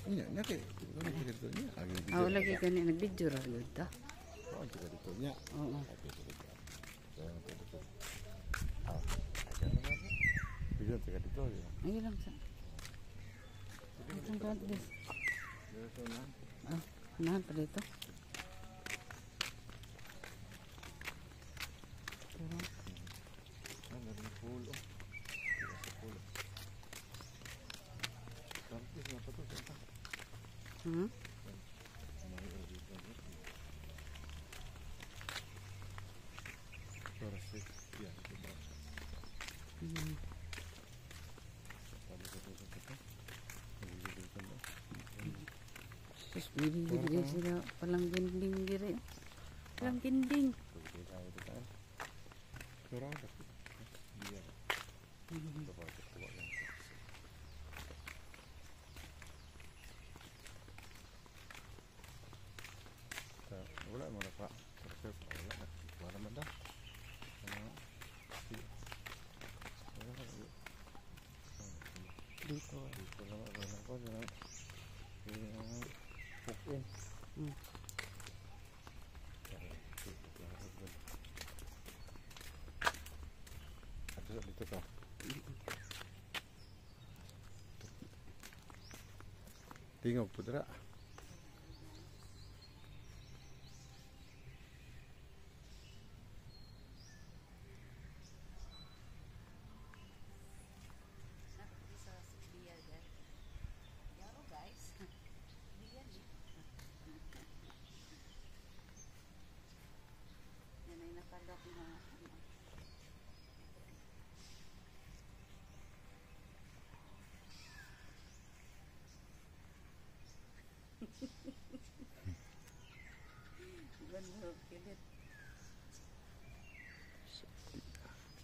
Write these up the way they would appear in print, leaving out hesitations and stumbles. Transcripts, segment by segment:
Iya, nyake. Lagi dito niya. Ah, lagi kani nag-video ra gyud ta. Oh, kita dito niya. Oo. Video kita dito. Ay lang sa. Ang kanto des. Ah, nahan pa dito. Hmm? Terus bili sila palang ginding diri. Palang ginding. Wala mo na pa. Wala na. Wala naman daw. Dito. Dito lang ako. Pukin. Dito ka. Tingog putra.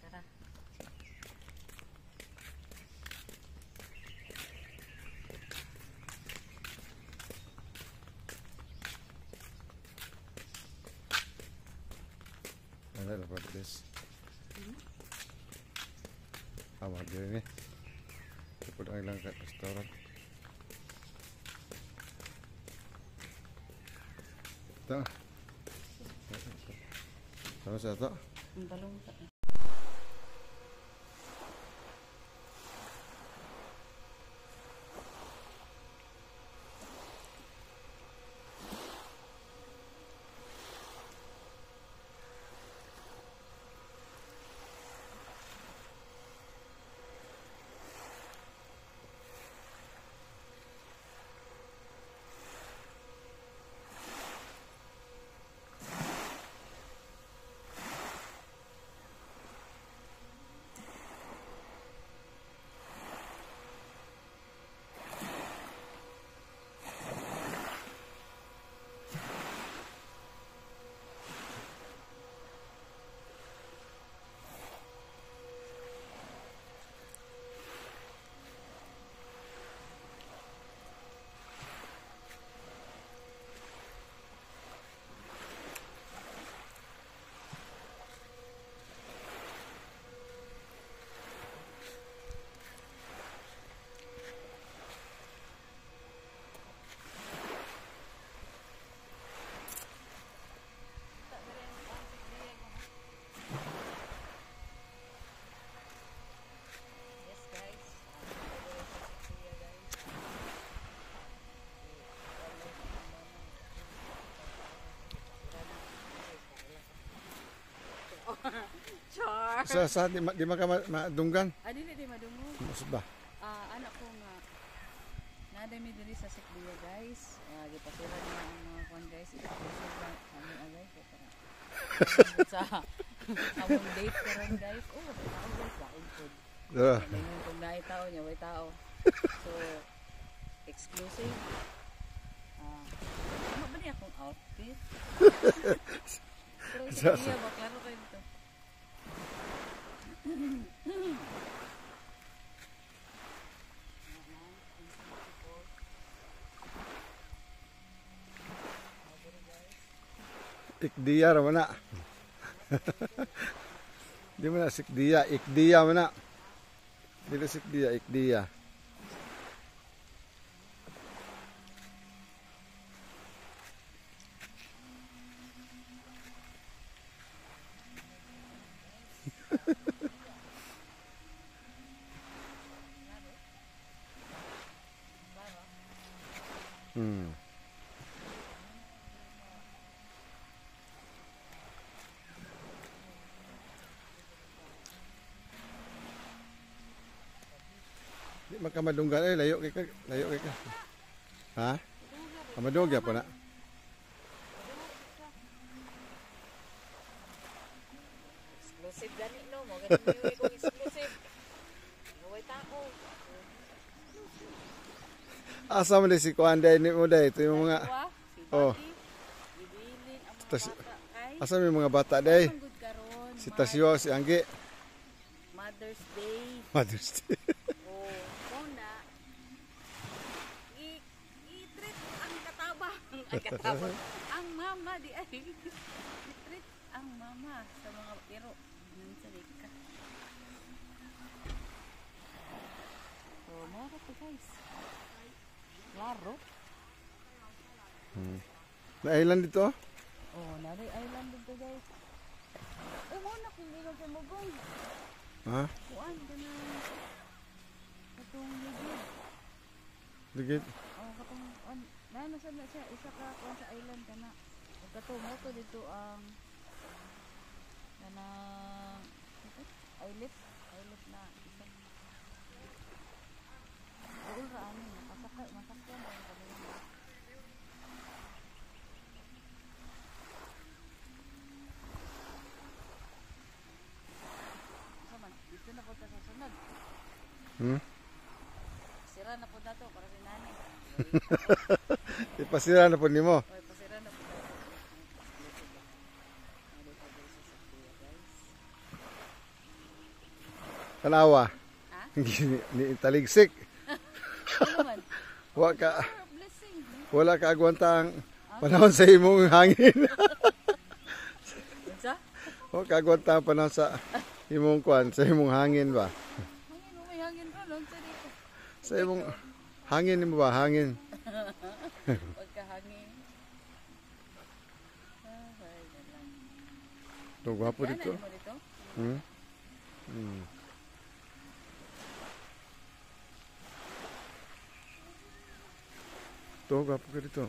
Tara. Ada lah pada des. Awak dia ni. Cepat hilang kat restoran. Tak. Sama saya tak. Balong sa. Char. Sa di maka madunggan. Adi di madungog. Maksud ba? Anak ko nga nada mi diri sa Sikbiya guys. Gipasuran niya ang mga kon guys. Ipasuran ano agay sa among date karon guys. Oh, tao guys lain food. Kung naay tao niya, way tao. So exclusive. Ano ba niya akong outfit? Pero Sikbiya ba klaro kayo dito. Ikdiya raman na. Di mo na sikdiya, ikdiya mo na. Di na sikdiya, ikdiya. Di makamadunggan eh layo kay ka. Layo kay ka. Ha? Kamadunggan pa na. Exclusive gani no mo. Gani ko exclusive. Gaway tao. Asa man di si Kuan day ni mo day. Ito yung mga oh. Ibilin ang mga Tas- bata kay. asa may mga bata day. Good karon. Si Tasyo, si Anggi. Mother's Day. Mother's Day. Oh, kona. I-treat ang katabang. Ay, katabang. Ang mama di ay. I-treat ang mama sa mga pero sa ka. So, mga to guys. Klaro. Na island dito? Oh, naray island dito guys. Eh, muna kung hindi lang sa mugong. Ha? Kuan ka na. Katong ligid. Ligid. Oh, katong ano sa na siya isa ka kuan sa island kana. Ug katong mo to dito ang kana islet na isa. Uul ra ani masakyan ang kanila. Sama dito na po ta sa sunod. Sira na po dato para si nani. Ipasira na po nimo. Oy, pasira na po dato. Tanawa. Ha? Ni taligsik. Ano man? Wa ka Blessing. wala ka agwantang panahon sa imong hangin. Unsa? Wa ka agwantang panahon sa imong kuan, sa imong hangin ba? Hangin mo may hangin ron unsa dito? Sa imong hangin mo ba? Hangin. Pagkahangin. Ay, ganun. To gwapo Yan, dito. ano mo dito? Hmm. Hmm. To gwapo ka dito.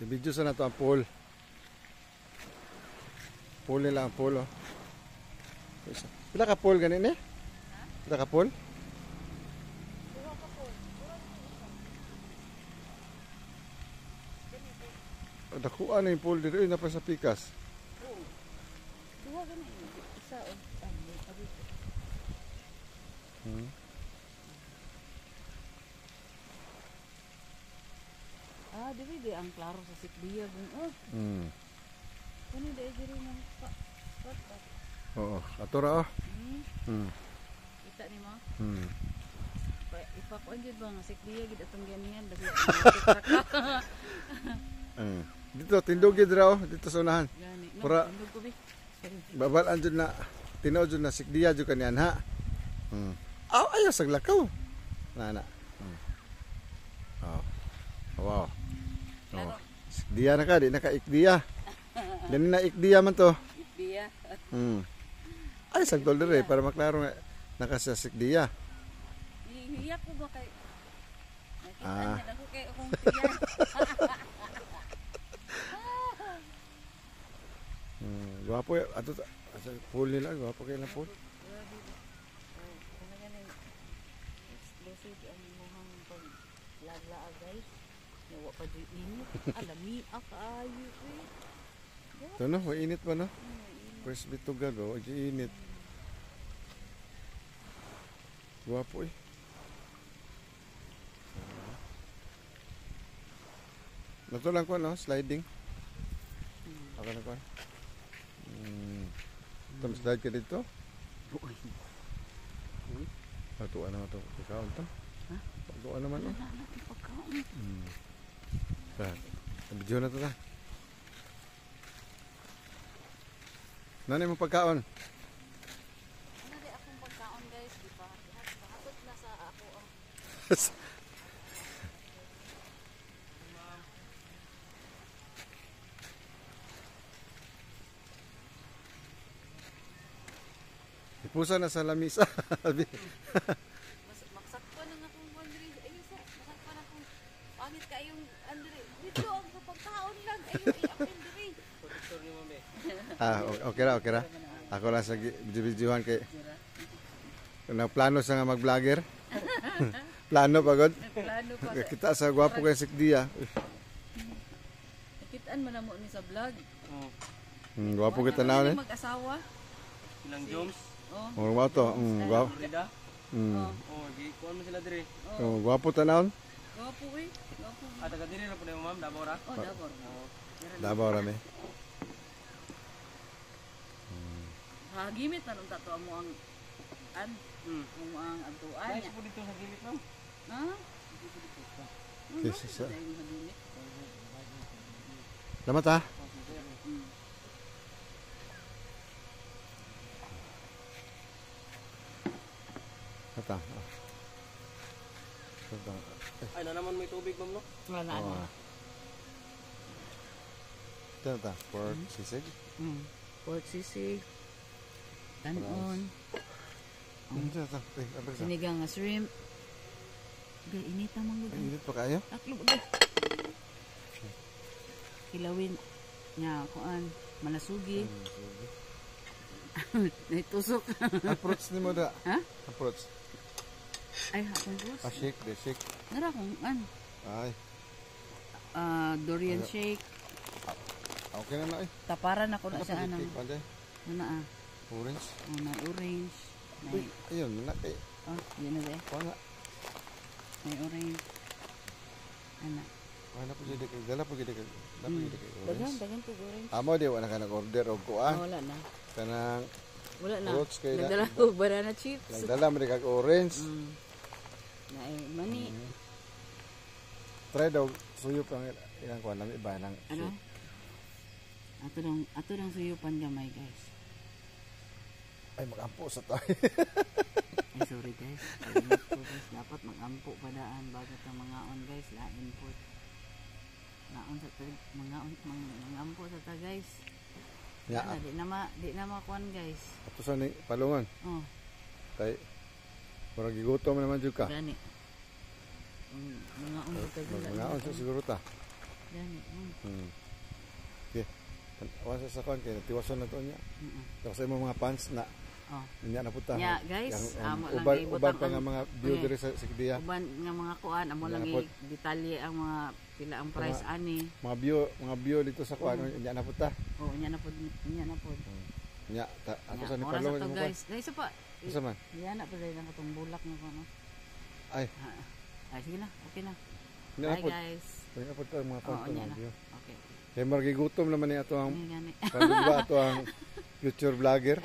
I-video sa na to ang pool. Pool nila ang pool, oh. Pila ka pool ganin eh? Pila ka pool? Dakuan na yung pool dito. Napa sa pikas. Duha gani. Isa o may abi. Dili ang klaro sa sikbiya gun. Kani dai diri nang pat. Oo. Atura, oh. Kita ni mo. Ipakuan jud ba nga sikbiya gid atong ganihan dali. Dito tindugid raw dito sa unahan. Gani. Pura- Tindog ko bi. Sorry. Babalan jud na tinuod jud na sikdiya jud kanian ha. Aw ayo saglakaw. Na. Oh. Wow. Klaro. Sikdiya na ka, di na ka ikdiya. Dani na ikdiya man to. Sikbiya. Ay sagdol dire para maklaro nga nakasa sikdiya. Hiyak ko ba kay nakita Ah. niya ako kay akong tiyan. Gwapo ato sa pool nila, gwapo kay na pool. Grabe. Oh, kung ganing exclusive ang muhang paglagla guys. Nawa pa di init. Alami kaayo eh. Ito no, mainit ba no? First bituga go, init. Gwapo eh. Nato lang ko no, sliding. Ako na ko. Tam slide ka dito. Ato ano to, ikaw tam. Ha? Pagkuan naman oh. Wala na yung pagkaon. Video na to ta. Nanay mo pagkaon. Ano di akong pagkaon guys, di ba? Pahabot na sa ako ang Nagpusa na sa lamisa. Maksakpan lang akong Andre. Ayun sa, maksakpan akong pangit kayong Andre. Dito ang kapagkaon lang. Ayun, i-apin diri. Okay ra. Ako lang sa video-videohan kay nagplano sa nga mag-vlogger. Plano pagod. Plano pa. Kita sa gwapo kay Sikdia. Nakitaan man namo ni sa vlog. Gwapo kita na eh. Mag-asawa. Ilang Jones? Oh. Gwapo to. Gwapo. Rida? Oh, kuan mo sila dire. Gwapo tanawon. Gwapo eh. Gwapo. Taga dire na po na ma'am, Davao ra. Oh, Davao. Davao rami. Hagimit na nung tato mo ang mo ang antuan Guys, niya. po dito sa gilid ma'am. Ha? Yes, sir. Dahil hagimit. Lamat ha. Ata. Ay, na naman may tubig ma'am no? Wala na. Ito. Pork sisig. Pork sisig. Tanon. Ito. Sinigang nga shrimp. Gay, inita mang gud. Init pa kayo? Aklo ba? Kilawin nya kuan malasugi. Naitusok. Approach ni mo da. Ha? Approach. Ay, hapon ko. Shake, de shake. Nara kung Ay. durian shake. Okay na eh. Taparan ako na sa anang. Pwede. Ano Orange. na orange. Uy, ayun, na eh. Yun na ba? Wala. May orange. Ano? Wala po dito kay dala po dito kay. Dagan po orange. Amo di wala ka nag-order og kuan. Wala na. Kanang Wala na. fruits kay Nagdala ko banana chips. nagdala mo kag orange. Na mani. Try daw suyop ang ilang kuan lami ba nang Ano? Ato lang suyupan gamay, guys. ay magampo sa tayo. Ay, sorry guys. Ayun po, guys. Dapat mag-ampo padaan bago ta mga on guys. Lain po. Naon sa ta mga ampo sa ta guys. Ya. Di na makuan guys. Ato sa ni palungan. Oh, Kay murag gigutom naman jud ka. gani. Mga on sa ta guys. Ngaon sa siguro ta. Gani. Okay. Wasa sa kuan kay tiwason na to niya. Tapos sa imong mga fans na Oh. niya na puta. Ya, guys, amo lang uban ibutang pa nga ang- mga view diri sa Sikdia. Uban nga mga kuan amo lang Napot. detalye ang mga pila ang price ani. Mga view dito sa kuan niya na puta. Oh, nya na pod. Nya ato sa ni Oras palungan na to mo guys. Guys, pa. Isa man. Yan na pala lang katong bulak na ko no. Ay, Ay, sige na. Okay na. niya na Bye pud. guys. Niya pud mga fans Oo, to nya mga na. view. Okay. Kay margi gutom naman ni ato ang Ini gani. pagduwa ato ang future vlogger.